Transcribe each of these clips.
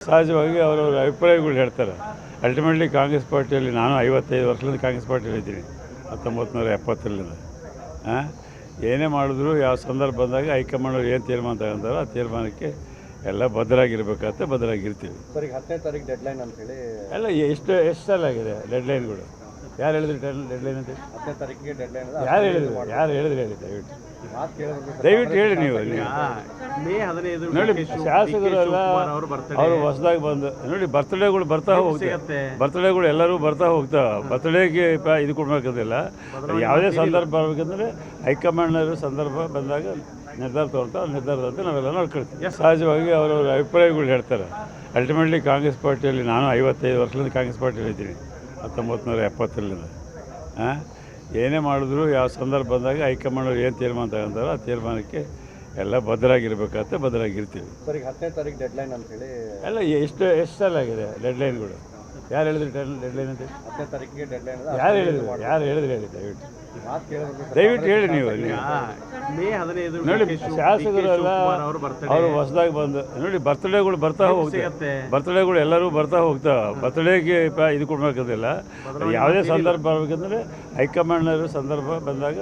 ಸಹಜವಾಗಿ ಅವರವರ ಅಭಿಪ್ರಾಯಗಳು ಹೇಳ್ತಾರೆ. ಅಲ್ಟಿಮೇಟ್ಲಿ ಕಾಂಗ್ರೆಸ್ ಪಾರ್ಟಿಯಲ್ಲಿ ನಾನು 55 ವರ್ಷದಿಂದ ಕಾಂಗ್ರೆಸ್ ಪಾರ್ಟಿಯಲ್ಲಿ ಇದ್ದೀನಿ, 1970ರಿಂದ. ಏನೇ ಮಾಡಿದ್ರು ಯಾವ ಸಂದರ್ಭ ಬಂದಾಗ ಹೈಕಮಾಂಡ್ ಏನು ತೀರ್ಮಾನ ತಗೊಂತಾರೋ ಆ ತೀರ್ಮಾನಕ್ಕೆ ಎಲ್ಲ ಬದ್ಧರಾಗಿರ್ಬೇಕಾಗತ್ತೆ, ಬದ್ಧರಾಗಿರ್ತೀವಿ. ಸರ್, ಈಗ 10ನೇ ತಾರೀಕು ಡೆಡ್ಲೈನ್ ಅಂತೇಳಿ ಎಲ್ಲ ಎಷ್ಟು ಸಲ ಆಗಿದೆ ಡೆಡ್ಲೈನ್ಗಳು? ಯಾರು ಹೇಳಿದ್ರು ಡೆಡ್ಲೈನ್ ಅಂತ? 10ನೇ ತಾರೀಕಿಗೆ ಡೆಡ್ಲೈನ್ ಯಾರು ಹೇಳಿದ್ರು ಹೇಳಿ ದಯವಿಟ್ಟು ಹೇಳಿ ನೀವು. ಮೇ 15 ನೋಡಿ, ಶಾಸಕರೆಲ್ಲ ಅವರು ಹೊಸದಾಗಿ ಬಂದು ನೋಡಿ, ಬರ್ತ್ಡೇಗಳು ಬರ್ತಾ ಹೋಗ್ತವೆ, ಬರ್ತ್ಡೇಗಳು ಎಲ್ಲರೂ ಬರ್ತಾ ಹೋಗ್ತಾವೆ. ಬರ್ತ್ಡೇಗೆ ಇದು ಕೊಡ್ಬೇಕಂತಿಲ್ಲ. ಯಾವುದೇ ಸಂದರ್ಭ ಬರಬೇಕಂದ್ರೆ ಹೈಕಮಾಂಡ್ನವರು ಸಂದರ್ಭ ಬಂದಾಗ ನಿರ್ಧಾರ ತಗೊಳ್ತಾ ನಿರ್ಧಾರದಂತೆ ನಾವೆಲ್ಲ ನೋಡ್ಕೊಳ್ತೀವಿ. ಸಹಜವಾಗಿ ಅವರವರ ಅಭಿಪ್ರಾಯಗಳು ಹೇಳ್ತಾರೆ. ಅಲ್ಟಿಮೇಟ್ಲಿ ಕಾಂಗ್ರೆಸ್ ಪಾರ್ಟಿಯಲ್ಲಿ ನಾನು 55 ವರ್ಷದಿಂದ ಕಾಂಗ್ರೆಸ್ ಪಾರ್ಟಿಯಲ್ಲಿ ಇದ್ದೀನಿ, 1970ರಿಂದ. ಏನೇ ಮಾಡಿದ್ರು ಯಾವ ಸಂದರ್ಭ ಬಂದಾಗ ಹೈಕಮಾಂಡ್ ಏನು ತೀರ್ಮಾನ ತಗೊಂತಾರೋ ಆ ತೀರ್ಮಾನಕ್ಕೆ ಎಲ್ಲ ಬದ್ಧರಾಗಿರ್ಬೇಕಾಗತ್ತೆ, ಬದ್ಧರಾಗಿರ್ತೀವಿ. ಸರ್, ಈಗ 10ನೇ ತಾರೀಕು ಡೆಡ್ಲೈನ್ ಅಂತೇಳಿ ಎಲ್ಲ ಎಷ್ಟು ಸಲ ಆಗಿದೆ ಡೆಡ್ಲೈನ್ಗಳು? ಯಾರು ಹೇಳಿದ್ರು ಡೆಡ್ಲೈನ್ ಅಂತ? 10ನೇ ತಾರೀಕಿಗೆ ಡೆಡ್ಲೈನ್ ಯಾರು ಹೇಳಿದ್ರು ಹೇಳಿ ದಯವಿಟ್ಟು ಹೇಳಿ ನೀವು. ಮೇ 15 ನೋಡಿ, ಶಾಸಕರೆಲ್ಲ ಅವರು ಹೊಸದಾಗಿ ಬಂದು ನೋಡಿ, ಬರ್ತ್ಡೇಗಳು ಬರ್ತಾ ಹೋಗ್ತವೆ, ಬರ್ತ್ಡೇಗಳು ಎಲ್ಲರೂ ಬರ್ತಾ ಹೋಗ್ತಾವೆ. ಬರ್ತ್ಡೇಗೆ ಇದು ಕೊಡ್ಬೇಕಂತಿಲ್ಲ. ಯಾವುದೇ ಸಂದರ್ಭ ಬರಬೇಕಂದ್ರೆ ಹೈಕಮಾಂಡ್ನವರು ಸಂದರ್ಭ ಬಂದಾಗ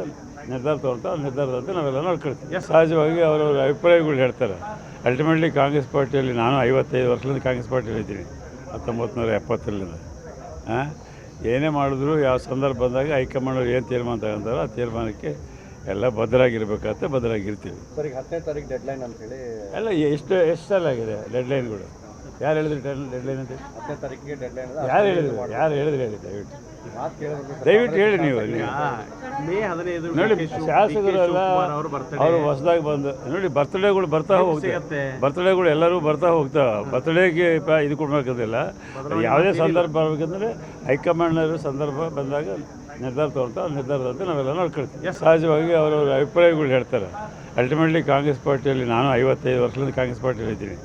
ನಿರ್ಧಾರ ತಗೊಳ್ತಾ ನಿರ್ಧಾರದಂತೆ ನಾವೆಲ್ಲ ನೋಡ್ಕೊಳ್ತೀವಿ. ಸಹಜವಾಗಿ ಅವರವರ ಅಭಿಪ್ರಾಯಗಳು ಹೇಳ್ತಾರೆ. ಅಲ್ಟಿಮೇಟ್ಲಿ ಕಾಂಗ್ರೆಸ್ ಪಾರ್ಟಿಯಲ್ಲಿ ನಾನು 55 ವರ್ಷದಿಂದ ಕಾಂಗ್ರೆಸ್ ಪಾರ್ಟಿಯಲ್ಲಿ ಇದ್ದೀನಿ, 1970ರಿಂದ. ಏನೇ ಮಾಡಿದ್ರು ಯಾವ ಸಂದರ್ಭ ಬಂದಾಗ ಹೈಕಮಾಂಡ್ ಏನು ತೀರ್ಮಾನ ತಗೊಂತಾರೋ ಆ ತೀರ್ಮಾನಕ್ಕೆ ಎಲ್ಲ ಬದ್ಧರಾಗಿರ್ಬೇಕಾಗತ್ತೆ, ಬದ್ಧರಾಗಿರ್ತೀವಿ. ಸರ್, ಈಗ 10ನೇ ತಾರೀಕು ಡೆಡ್ಲೈನ್ ಅಂತೇಳಿ ಎಲ್ಲ ಎಷ್ಟು ಸಲ ಆಗಿದೆ ಡೆಡ್ಲೈನ್ಗಳು? ಯಾರು ಹೇಳಿದ್ರು ಡೆಡ್ಲೈನ್ ಅಂತ? 10ನೇ ತಾರೀಕಿಗೆ ಡೆಡ್ಲೈನ್ ಯಾರು ಹೇಳಿದ್ರು ಹೇಳಿ ದಯವಿಟ್ಟು ಹೇಳಿ ನೀವು. ಮೇ 15 ನೋಡಿ, ಶಾಸಕರೆಲ್ಲ ಅವರು ಹೊಸದಾಗಿ ಬಂದು ನೋಡಿ, ಬರ್ತ್ಡೇಗಳು ಬರ್ತಾ ಹೋಗ್ತವೆ, ಬರ್ತ್ಡೇಗಳು ಎಲ್ಲರೂ ಬರ್ತಾ ಹೋಗ್ತಾವೆ. ಬರ್ತ್ಡೇಗೆ ಇದು ಕೊಡ್ಬೇಕಂತಿಲ್ಲ. ಯಾವುದೇ ಸಂದರ್ಭ ಬರಬೇಕಂದ್ರೆ ಹೈಕಮಾಂಡ್ನವರು ಸಂದರ್ಭ ಬಂದಾಗ ನಿರ್ಧಾರ ತಗೊಳ್ತಾ ನಿರ್ಧಾರದಂತೆ ನಾವೆಲ್ಲ ನೋಡ್ಕೊಳ್ತೀವಿ. ಸಹಜವಾಗಿ ಅವರವರ ಅಭಿಪ್ರಾಯಗಳು ಹೇಳ್ತಾರೆ. ಅಲ್ಟಿಮೇಟ್ಲಿ ಕಾಂಗ್ರೆಸ್ ಪಾರ್ಟಿಯಲ್ಲಿ ನಾನು 55 ವರ್ಷದಿಂದ ಕಾಂಗ್ರೆಸ್ ಪಾರ್ಟಿಯಲ್ಲಿ ಇದ್ದೀನಿ,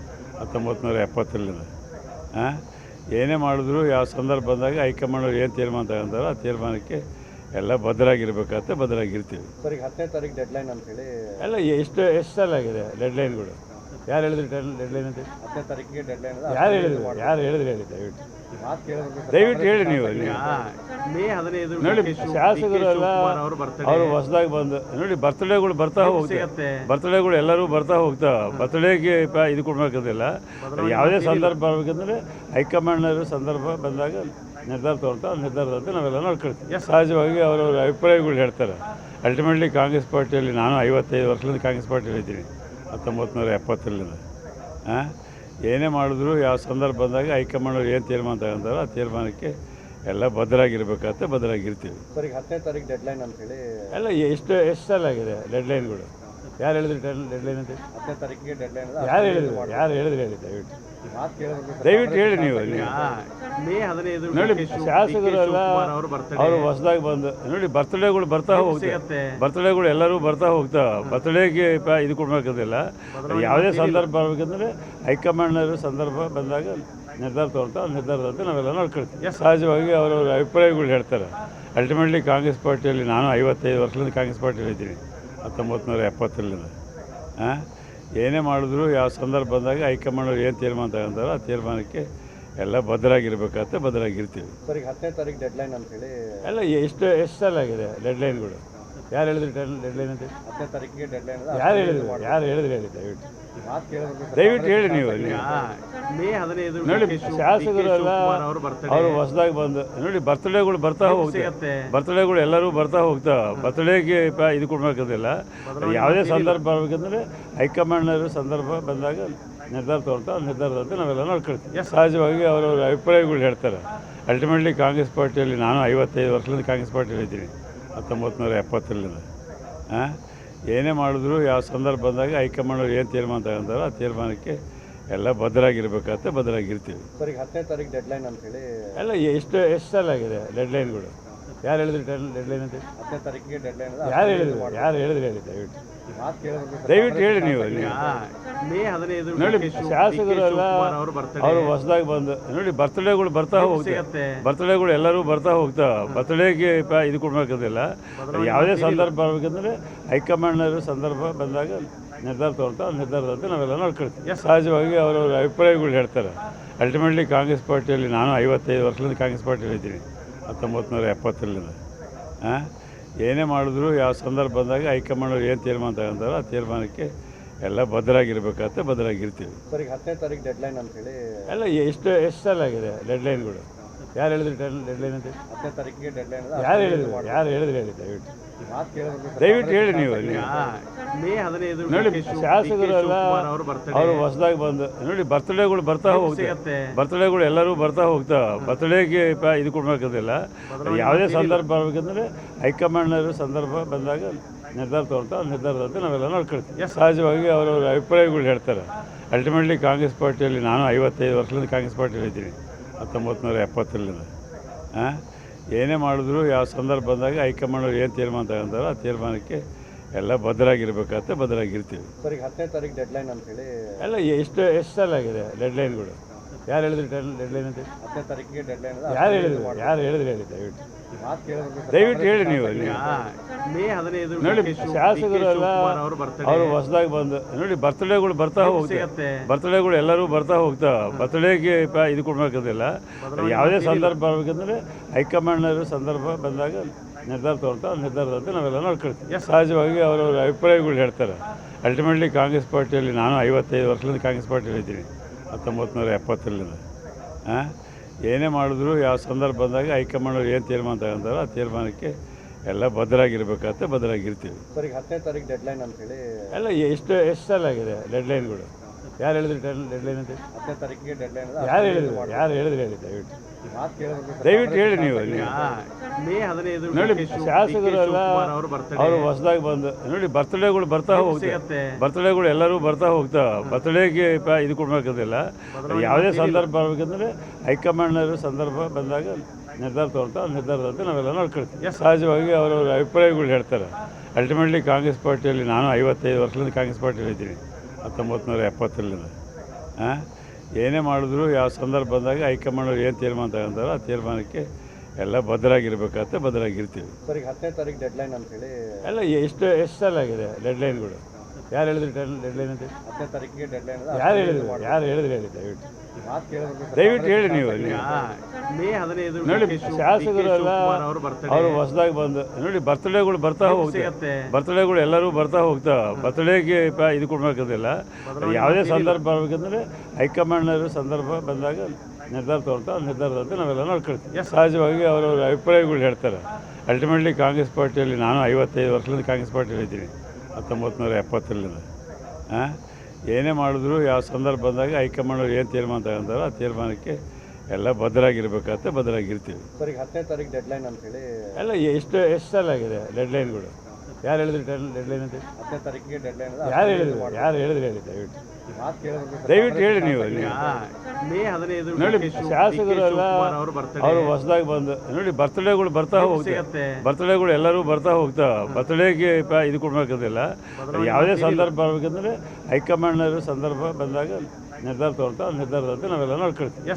1970ರಿಂದ. ಏನೇ ಮಾಡಿದ್ರು ಯಾವ ಸಂದರ್ಭ ಬಂದಾಗ ಹೈಕಮಾಂಡ್ ಏನು ತೀರ್ಮಾನ ತಗೊಂತಾರೋ ಆ ತೀರ್ಮಾನಕ್ಕೆ ಎಲ್ಲ ಬದ್ಧರಾಗಿರ್ಬೇಕಾಗತ್ತೆ, ಬದ್ಧರಾಗಿರ್ತೀವಿ. ಸರ್, ಈಗ 10ನೇ ತಾರೀಕು ಡೆಡ್ಲೈನ್ ಅಂತೇಳಿ ಎಲ್ಲ ಎಷ್ಟು ಸಲ ಆಗಿದೆ ಡೆಡ್ಲೈನ್ಗಳು? ಯಾರು ಹೇಳಿದ್ರು ಡೆಡ್ಲೈನ್ ಅಂತ? 10ನೇ ತಾರೀಕಿಗೆ ಡೆಡ್ಲೈನ್ ಯಾರು ಹೇಳಿದ್ರು ಹೇಳಿ ದಯವಿಟ್ಟು ಹೇಳಿ ನೀವು. ಮೇ 15 ನೋಡಿ, ಶಾಸಕರೆಲ್ಲ ಅವರು ಹೊಸದಾಗಿ ಬಂದು ನೋಡಿ, ಬರ್ತ್ಡೇಗಳು ಬರ್ತಾ ಹೋಗ್ತವೆ, ಬರ್ತ್ಡೇಗಳು ಎಲ್ಲರೂ ಬರ್ತಾ ಹೋಗ್ತಾವೆ. ಬರ್ತ್ಡೇಗೆ ಇದು ಕೊಡ್ಬೇಕಂತಿಲ್ಲ. ಯಾವುದೇ ಸಂದರ್ಭ ಬರಬೇಕಂದ್ರೆ ಹೈಕಮಾಂಡ್ನವರು ಸಂದರ್ಭ ಬಂದಾಗ ನಿರ್ಧಾರ ತಗೊಳ್ತಾ ನಿರ್ಧಾರದಂತೆ ನಾವೆಲ್ಲ ನೋಡ್ಕೊಳ್ತೀವಿ. ಸಹಜವಾಗಿ ಅವರವರ ಅಭಿಪ್ರಾಯಗಳು ಹೇಳ್ತಾರೆ. ಅಲ್ಟಿಮೇಟ್ಲಿ ಕಾಂಗ್ರೆಸ್ ಪಾರ್ಟಿಯಲ್ಲಿ ನಾನು 55 ವರ್ಷದಿಂದ ಕಾಂಗ್ರೆಸ್ ಪಾರ್ಟಿಯಲ್ಲಿ ಇದ್ದೀನಿ, 1970ರಿಂದ. ಏನೇ ಮಾಡಿದ್ರು ಯಾವ ಸಂದರ್ಭ ಬಂದಾಗ ಹೈಕಮಾಂಡ್ ಏನು ತೀರ್ಮಾನ ತಗೊಂತಾರೋ ಆ ತೀರ್ಮಾನಕ್ಕೆ ಎಲ್ಲ ಬದ್ಧರಾಗಿರ್ಬೇಕಾಗತ್ತೆ, ಬದ್ಧರಾಗಿರ್ತೀವಿ. ಸರ್, ಈಗ 10ನೇ ತಾರೀಕು ಡೆಡ್ಲೈನ್ ಅಂತೇಳಿ ಎಲ್ಲ ಎಷ್ಟು ಸಲ ಆಗಿದೆ ಡೆಡ್ಲೈನ್ಗಳು? ಯಾರು ಹೇಳಿದ್ರು ಡೆಡ್ಲೈನ್ ಅಂತ? 10ನೇ ತಾರೀಕಿಗೆ ಡೆಡ್ಲೈನ್ ಯಾರು ಹೇಳಿದ್ರು ಹೇಳಿ ದಯವಿಟ್ಟು ಹೇಳಿ ನೀವು. ಮೇ 15 ನೋಡಿ, ಶಾಸಕರೆಲ್ಲ ಅವರು ಹೊಸದಾಗಿ ಬಂದು ನೋಡಿ, ಬರ್ತ್ಡೇಗಳು ಬರ್ತಾ ಹೋಗ್ತವೆ, ಬರ್ತ್ಡೇಗಳು ಎಲ್ಲರೂ ಬರ್ತಾ ಹೋಗ್ತಾವೆ. ಬರ್ತ್ಡೇಗೆ ಇದು ಕೊಡ್ಬೇಕಂತಿಲ್ಲ. ಯಾವುದೇ ಸಂದರ್ಭ ಬರಬೇಕಂದ್ರೆ ಹೈಕಮಾಂಡ್ನವರು ಸಂದರ್ಭ ಬಂದಾಗ ನಿರ್ಧಾರ ತಗೊಳ್ತಾ ನಿರ್ಧಾರದಂತೆ ನಾವೆಲ್ಲ ನೋಡ್ಕೊಳ್ತೀವಿ. ಸಹಜವಾಗಿ ಅವರವರ ಅಭಿಪ್ರಾಯಗಳು ಹೇಳ್ತಾರೆ. ಅಲ್ಟಿಮೇಟ್ಲಿ ಕಾಂಗ್ರೆಸ್ ಪಾರ್ಟಿಯಲ್ಲಿ ನಾನು 55 ವರ್ಷದಿಂದ ಕಾಂಗ್ರೆಸ್ ಪಾರ್ಟಿಯಲ್ಲಿ ಇದ್ದೀನಿ, 1970ರಿಂದ. ಏನೇ ಮಾಡಿದ್ರು ಯಾವ ಸಂದರ್ಭ ಬಂದಾಗ ಹೈಕಮಾಂಡ್ ಏನು ತೀರ್ಮಾನ ತಗೊಂತಾರೋ ಆ ತೀರ್ಮಾನಕ್ಕೆ ಎಲ್ಲ ಬದ್ಧರಾಗಿರ್ಬೇಕಾಗತ್ತೆ, ಬದ್ಧರಾಗಿರ್ತೀವಿ. ಸರ್, ಈಗ 10ನೇ ತಾರೀಕು ಡೆಡ್ಲೈನ್ ಅಂತೇಳಿ ಎಲ್ಲ ಎಷ್ಟು ಸಲ ಆಗಿದೆ ಡೆಡ್ಲೈನ್ಗಳು? ಯಾರು ಹೇಳಿದ್ರು ಡೆಡ್ಲೈನ್ ಅಂತ? 10ನೇ ತಾರೀಕಿಗೆ ಡೆಡ್ಲೈನ್ ಯಾರು ಹೇಳಿದ್ರು ಹೇಳಿ ದಯವಿಟ್ಟು ಹೇಳಿ ನೀವು. ಮೇ 15 ನೋಡಿ, ಶಾಸಕರೆಲ್ಲ ಅವರು ಹೊಸದಾಗಿ ಬಂದು ನೋಡಿ, ಬರ್ತ್ಡೇಗಳು ಬರ್ತಾ ಹೋಗ್ತವೆ, ಬರ್ತ್ಡೇಗಳು ಎಲ್ಲರೂ ಬರ್ತಾ ಹೋಗ್ತಾವೆ. ಬರ್ತ್ಡೇಗೆ ಇದು ಕೊಡ್ಬೇಕಂತಿಲ್ಲ. ಯಾವುದೇ ಸಂದರ್ಭ ಬರಬೇಕಂದ್ರೆ ಹೈಕಮಾಂಡ್ನವರು ಸಂದರ್ಭ ಬಂದಾಗ ನಿರ್ಧಾರ ತಗೊಳ್ತಾ ನಿರ್ಧಾರದಂತೆ ನಾವೆಲ್ಲ ನೋಡ್ಕೊಳ್ತೀವಿ. ಸಹಜವಾಗಿ ಅವರವರ ಅಭಿಪ್ರಾಯಗಳು ಹೇಳ್ತಾರೆ. ಅಲ್ಟಿಮೇಟ್ಲಿ ಕಾಂಗ್ರೆಸ್ ಪಾರ್ಟಿಯಲ್ಲಿ ನಾನು 55 ವರ್ಷದಿಂದ ಕಾಂಗ್ರೆಸ್ ಪಾರ್ಟಿಯಲ್ಲಿ ಇದ್ದೀನಿ, 1970ರಿಂದ. ಏನೇ ಮಾಡಿದ್ರು ಯಾವ ಸಂದರ್ಭ ಬಂದಾಗ ಹೈಕಮಾಂಡ್ ಏನು ತೀರ್ಮಾನ ತಗೊಂತಾರೋ ಆ ತೀರ್ಮಾನಕ್ಕೆ ಎಲ್ಲ ಬದ್ಧರಾಗಿರ್ಬೇಕಾಗತ್ತೆ, ಬದ್ಧರಾಗಿರ್ತೀವಿ. ಸರ್, ಈಗ 10ನೇ ತಾರೀಕು ಡೆಡ್ಲೈನ್ ಅಂತೇಳಿ ಎಲ್ಲ ಎಷ್ಟು ಸಲ ಆಗಿದೆ ಡೆಡ್ಲೈನ್ಗಳು? ಯಾರು ಹೇಳಿದ್ರು ಡೆಡ್ಲೈನ್ ಅಂತ? 10ನೇ ತಾರೀಕಿಗೆ ಡೆಡ್ಲೈನ್ ಯಾರು ಹೇಳಿದ್ರು ಹೇಳಿ ದಯವಿಟ್ಟು ಹೇಳಿ ನೀವು. ಮೇ 15 ನೋಡಿ, ಶಾಸಕರೆಲ್ಲ ಅವರು ಹೊಸದಾಗಿ ಬಂದು ನೋಡಿ, ಬರ್ತ್ಡೇಗಳು ಬರ್ತಾ ಹೋಗ್ತವೆ, ಬರ್ತ್ಡೇಗಳು ಎಲ್ಲರೂ ಬರ್ತಾ ಹೋಗ್ತಾವೆ. ಬರ್ತ್ಡೇಗೆ ಇದು ಕೊಡ್ಬೇಕಂತಿಲ್ಲ. ಯಾವುದೇ ಸಂದರ್ಭ ಬರಬೇಕಂದ್ರೆ ಹೈಕಮಾಂಡ್ನವರು ಸಂದರ್ಭ ಬಂದಾಗ ನಿರ್ಧಾರ ತೊಗೊಳ್ತಾ ನಿರ್ಧಾರದಂತೆ ನಾವೆಲ್ಲ ನೋಡ್ಕೊಳ್ತೀವಿ. ಸಹಜವಾಗಿ ಅವರವರ ಅಭಿಪ್ರಾಯಗಳು ಹೇಳ್ತಾರೆ. ಅಲ್ಟಿಮೇಟ್ಲಿ ಕಾಂಗ್ರೆಸ್ ಪಾರ್ಟಿಯಲ್ಲಿ ನಾನು 55 ವರ್ಷದಿಂದ ಕಾಂಗ್ರೆಸ್ ಪಾರ್ಟಿಯಲ್ಲಿ ಇದ್ದೀನಿ, 1970ರಿಂದ. ಏನೇ ಮಾಡಿದ್ರು ಯಾವ ಸಂದರ್ಭ ಬಂದಾಗ ಹೈಕಮಾಂಡ್ ಅವ್ರು ಏನು ತೀರ್ಮಾನ ತಗೊಂತಾರೋ ಆ ತೀರ್ಮಾನಕ್ಕೆ ಎಲ್ಲ ಬದ್ಧರಾಗಿರ್ಬೇಕಾಗತ್ತೆ, ಬದ್ಧರಾಗಿರ್ತೀವಿ. ಸರ್, ಈಗ 10ನೇ ತಾರೀಕು ಡೆಡ್ಲೈನ್ ಅಂತ ಹೇಳಿ ಎಲ್ಲ ಎಷ್ಟು ಸಲ ಆಗಿದೆ ಡೆಡ್ಲೈನ್ಗಳು? ಯಾರು ಹೇಳಿದ್ರು ಡೆಡ್ಲೈನ್ ಅಂತ? 10ನೇ ತಾರೀಕಿಗೆ ಡೆಡ್ಲೈನ್ ಯಾರು ಹೇಳಿದ್ರು ಹೇಳಿ ದಯವಿಟ್ಟು ಮಾತು ಕೇಳಿದ್ರು. ದಯವಿಟ್ಟು ಹೇಳಿ ನೀವು. ಮೇ 15 ನೋಡಿ, ಶಾಸಕರು ಎಲ್ಲ ಅವರು ಬರ್ತಾರೆ. ಅವರು ಹೊಸದಾಗಿ ಬಂದು ನೋಡಿ, ಬರ್ತಡೇಗಳು ಬರ್ತಾ ಹೋಗುತ್ತೆ. ಬರ್ತಡೇಗಳು ಎಲ್ಲರೂ ಬರ್ತಾ ಹೋಗ್ತಾವೆ. ಬರ್ತಡೇಗೆ ಇದು ಕೊಡಬೇಕಂತಿಲ್ಲ. ಯಾವುದೇ ಸಂದರ್ಭ ಬರಬೇಕಂದ್ರೆ ಹೈಕಮಾಂಡ್ನವರು ಸಂದರ್ಭ ಬಂದಾಗ ನಿರ್ಧಾರ ತೊಗೊಳ್ತಾ ನಿರ್ಧಾರದಂತೆ ನಾವೆಲ್ಲ ನೋಡ್ಕೊಳ್ತೀವಿ. ಸಹಜವಾಗಿ ಅವರವರ ಅಭಿಪ್ರಾಯಗಳು ಹೇಳ್ತಾರೆ. ಅಲ್ಟಿಮೇಟ್ಲಿ ಕಾಂಗ್ರೆಸ್ ಪಾರ್ಟಿಯಲ್ಲಿ ನಾನು 55 ವರ್ಷದಿಂದ ಕಾಂಗ್ರೆಸ್ ಪಾರ್ಟಿಯಲ್ಲಿ ಇದ್ದೀನಿ, 1970ರಿಂದ. ಏನೇ ಮಾಡಿದ್ರು ಯಾವ ಸಂದರ್ಭ ಬಂದಾಗ ಹೈಕಮಾಂಡ್ ಅವ್ರು ಏನು ತೀರ್ಮಾನ ತಗೊಂತಾರೋ ಆ ತೀರ್ಮಾನಕ್ಕೆ ಎಲ್ಲ ಬದ್ಧರಾಗಿರ್ಬೇಕಾಗತ್ತೆ, ಬದ್ಧರಾಗಿರ್ತೀವಿ. ಸರ್, ಈಗ 10ನೇ ತಾರೀಕು ಡೆಡ್ಲೈನ್ ಅಂತ ಹೇಳಿ ಎಲ್ಲ ಎಷ್ಟು ಸಲ ಆಗಿದೆ ಡೆಡ್ಲೈನ್ಗಳು? ಯಾರು ಹೇಳಿದ್ರು ಡೆಡ್ಲೈನ್ ಅಂತ? 10ನೇ ತಾರೀಕಿಗೆ ಡೆಡ್ಲೈನ್ ಯಾರು ಹೇಳಿದ್ರು ಹೇಳಿ ದಯವಿಟ್ಟು ಮಾತು ಕೇಳಿದ್ರು. ದಯವಿಟ್ಟು ಹೇಳಿ ನೀವು. ಮೇ 15 ನೋಡಿ, ಶಾಸಕರು ಎಲ್ಲ ಅವರು ಬರ್ತಾರೆ. ಅವರು ಹೊಸದಾಗಿ ಬಂದು ನೋಡಿ, ಬರ್ತಡೇಗಳು ಬರ್ತಾ ಹೋಗುತ್ತೆ. ಬರ್ತಡೇಗಳು ಎಲ್ಲರೂ ಬರ್ತಾ ಹೋಗ್ತಾವೆ. ಬರ್ತಡೇಗೆ ಇದು ಕೊಡಬೇಕಂತಿಲ್ಲ. ಯಾವುದೇ ಸಂದರ್ಭ ಬರಬೇಕಂದ್ರೆ ಹೈಕಮಾಂಡ್ನವರು ಸಂದರ್ಭ ಬಂದಾಗ ನಿರ್ಧಾರ ತೊಗೊಳ್ತಾ ನಿರ್ಧಾರದಂತೆ ನಾವೆಲ್ಲ ನೋಡ್ಕೊಳ್ತೀವಿ. ಸಹಜವಾಗಿ ಅವರವರ ಅಭಿಪ್ರಾಯಗಳು ಹೇಳ್ತಾರೆ. ಅಲ್ಟಿಮೇಟ್ಲಿ ಕಾಂಗ್ರೆಸ್ ಪಾರ್ಟಿಯಲ್ಲಿ ನಾನು 55 ವರ್ಷದಿಂದ ಕಾಂಗ್ರೆಸ್ ಪಾರ್ಟಿಯಲ್ಲಿ ಇದ್ದೀನಿ, 1970ರಿಂದ. ಏನೇ ಮಾಡಿದ್ರು ಯಾವ ಸಂದರ್ಭ ಬಂದಾಗ ಹೈಕಮಾಂಡ್ ಅವ್ರು ಏನು ತೀರ್ಮಾನ ತಗೊಂತಾರೋ ಆ ತೀರ್ಮಾನಕ್ಕೆ ಎಲ್ಲ ಬದ್ಧರಾಗಿರ್ಬೇಕಾಗತ್ತೆ, ಬದ್ಧರಾಗಿರ್ತೀವಿ. ಸರ್, ಈಗ 10ನೇ ತಾರೀಕು ಡೆಡ್ಲೈನ್ ಅಂತ ಹೇಳಿ ಎಲ್ಲ ಎಷ್ಟು ಸಲ ಆಗಿದೆ ಡೆಡ್ಲೈನ್ಗಳು? ಯಾರು ಹೇಳಿದ್ರು ಡೆಡ್ಲೈನ್ ಅಂತ? 10ನೇ ತಾರೀಕಿಗೆ ಡೆಡ್ಲೈನ್ ಯಾರು ಹೇಳಿದ್ರು ಹೇಳಿ ದಯವಿಟ್ಟು ಮಾತು ಕೇಳಿದ್ರು. ದಯವಿಟ್ಟು ಹೇಳಿ ನೀವು. ಮೇ 15 ನೋಡಿ, ಶಾಸಕರು ಎಲ್ಲ ಅವರು ಬರ್ತಾರೆ. ಅವರು ಹೊಸದಾಗಿ ಬಂದು ನೋಡಿ, ಬರ್ತಡೇಗಳು ಬರ್ತಾ ಹೋಗುತ್ತೆ. ಬರ್ತಡೇಗಳು ಎಲ್ಲರೂ ಬರ್ತಾ ಹೋಗ್ತಾವೆ. ಬರ್ತಡೇಗೆ ಇದು ಕೊಡಬೇಕಂತಿಲ್ಲ. ಯಾವುದೇ ಸಂದರ್ಭ ಬರಬೇಕಂದ್ರೆ ಹೈಕಮಾಂಡ್ನವರು ಸಂದರ್ಭ ಬಂದಾಗ ನಿರ್ಧಾರ ತೊಗೊಳ್ತಾ ನಿರ್ಧಾರದಂತೆ ನಾವೆಲ್ಲ ನೋಡ್ಕೊಳ್ತೀವಿ. ಸಹಜವಾಗಿ ಅವರವರ ಅಭಿಪ್ರಾಯಗಳು ಹೇಳ್ತಾರೆ. ಅಲ್ಟಿಮೇಟ್ಲಿ ಕಾಂಗ್ರೆಸ್ ಪಾರ್ಟಿಯಲ್ಲಿ ನಾನು 55 ವರ್ಷದಿಂದ ಕಾಂಗ್ರೆಸ್ ಪಾರ್ಟಿಯಲ್ಲಿ ಇದ್ದೀನಿ, 1970ರಿಂದ. ಏನೇ ಮಾಡಿದ್ರು ಯಾವ ಸಂದರ್ಭ ಬಂದಾಗ ಹೈಕಮಾಂಡ್ ಅವ್ರು ಏನು ತೀರ್ಮಾನ ತಗೊಂತಾರೋ ಆ ತೀರ್ಮಾನಕ್ಕೆ ಎಲ್ಲ ಬದ್ಧರಾಗಿರ್ಬೇಕಾಗತ್ತೆ, ಬದ್ಧರಾಗಿರ್ತೀವಿ. ಸರ್, ಈಗ 10ನೇ ತಾರೀಕು ಡೆಡ್ಲೈನ್ ಅಂತ ಹೇಳಿ ಎಲ್ಲ ಎಷ್ಟು ಸಲ ಆಗಿದೆ ಡೆಡ್ಲೈನ್ಗಳು? ಯಾರು ಹೇಳಿದ್ರು ಡೆಡ್ಲೈನ್ ಅಂತ? 10ನೇ ತಾರೀಕಿಗೆ ಡೆಡ್ಲೈನ್ ಯಾರು ಹೇಳಿದ್ರು ಹೇಳಿ ದಯವಿಟ್ಟು ಮಾತು ಕೇಳಿದ್ರು. ದಯವಿಟ್ಟು ಹೇಳಿ ನೀವು. ಮೇ 15 ನೋಡಿ, ಶಾಸಕರು ಎಲ್ಲ ಅವರು ಬರ್ತಾರೆ. ಅವರು ಹೊಸದಾಗಿ ಬಂದು ನೋಡಿ, ಬರ್ತಡೇಗಳು ಬರ್ತಾ ಹೋಗುತ್ತೆ. ಬರ್ತಡೇಗಳು ಎಲ್ಲರೂ ಬರ್ತಾ ಹೋಗ್ತಾವೆ. ಬರ್ತಡೇಗೆ ಇದು ಕೊಡಬೇಕಂತಿಲ್ಲ. ಯಾವುದೇ ಸಂದರ್ಭ ಬರಬೇಕಂದ್ರೆ ಹೈಕಮಾಂಡ್ನವರು ಸಂದರ್ಭ ಬಂದಾಗ ನಿರ್ಧಾರ ತೊಗೊಳ್ತಾ ನಿರ್ಧಾರದಂತೆ ನಾವೆಲ್ಲ ನೋಡ್ಕೊಳ್ತೀವಿ. ಸಹಜವಾಗಿ ಅವರವರ ಅಭಿಪ್ರಾಯಗಳು ಹೇಳ್ತಾರೆ. ಅಲ್ಟಿಮೇಟ್ಲಿ ಕಾಂಗ್ರೆಸ್ ಪಾರ್ಟಿಯಲ್ಲಿ ನಾನು 55 ವರ್ಷದಿಂದ ಕಾಂಗ್ರೆಸ್ ಪಾರ್ಟಿಯಲ್ಲಿ ಇದ್ದೀನಿ, 1970ರಿಂದ. ಏನೇ ಮಾಡಿದ್ರು ಯಾವ ಸಂದರ್ಭ ಬಂದಾಗ ಹೈಕಮಾಂಡ್ ಅವ್ರು ಏನು ತೀರ್ಮಾನ ತಗೊಂತಾರೋ ಆ ತೀರ್ಮಾನಕ್ಕೆ ಎಲ್ಲ ಬದ್ಧರಾಗಿರ್ಬೇಕಾಗತ್ತೆ, ಬದ್ಧರಾಗಿರ್ತೀವಿ. ಸರ್, ಈಗ 10ನೇ ತಾರೀಕು ಡೆಡ್ಲೈನ್ ಅಂತ ಹೇಳಿ ಎಲ್ಲ ಎಷ್ಟು ಸಲ ಆಗಿದೆ ಡೆಡ್ಲೈನ್ಗಳು? ಯಾರು ಹೇಳಿದ್ರು ಡೆಡ್ಲೈನ್ ಅಂತ? 10ನೇ ತಾರೀಕಿಗೆ ಡೆಡ್ಲೈನ್ ಯಾರು ಹೇಳಿದ್ರು ಹೇಳಿ ದಯವಿಟ್ಟು ಮಾತು ಕೇಳಿದ್ರು. ದಯವಿಟ್ಟು ಹೇಳಿ ನೀವು. ಮೇ 15 ನೋಡಿ, ಶಾಸಕರು ಎಲ್ಲ ಅವರು ಬರ್ತಾರೆ. ಅವರು ಹೊಸದಾಗಿ ಬಂದು ನೋಡಿ, ಬರ್ತಡೇಗಳು ಬರ್ತಾ ಹೋಗುತ್ತೆ. ಬರ್ತಡೇಗಳು ಎಲ್ಲರೂ ಬರ್ತಾ ಹೋಗ್ತಾವೆ. ಬರ್ತಡೇಗೆ ಇದು ಕೊಡಬೇಕಂತಿಲ್ಲ. ಯಾವುದೇ ಸಂದರ್ಭ ಬರಬೇಕಂದ್ರೆ ಹೈಕಮಾಂಡ್ನವರು ಸಂದರ್ಭ ಬಂದಾಗ ನಿರ್ಧಾರ ತೊಗೊಳ್ತಾ ನಿರ್ಧಾರದಂತೆ ನಾವೆಲ್ಲ ನೋಡ್ಕೊಳ್ತೀವಿ.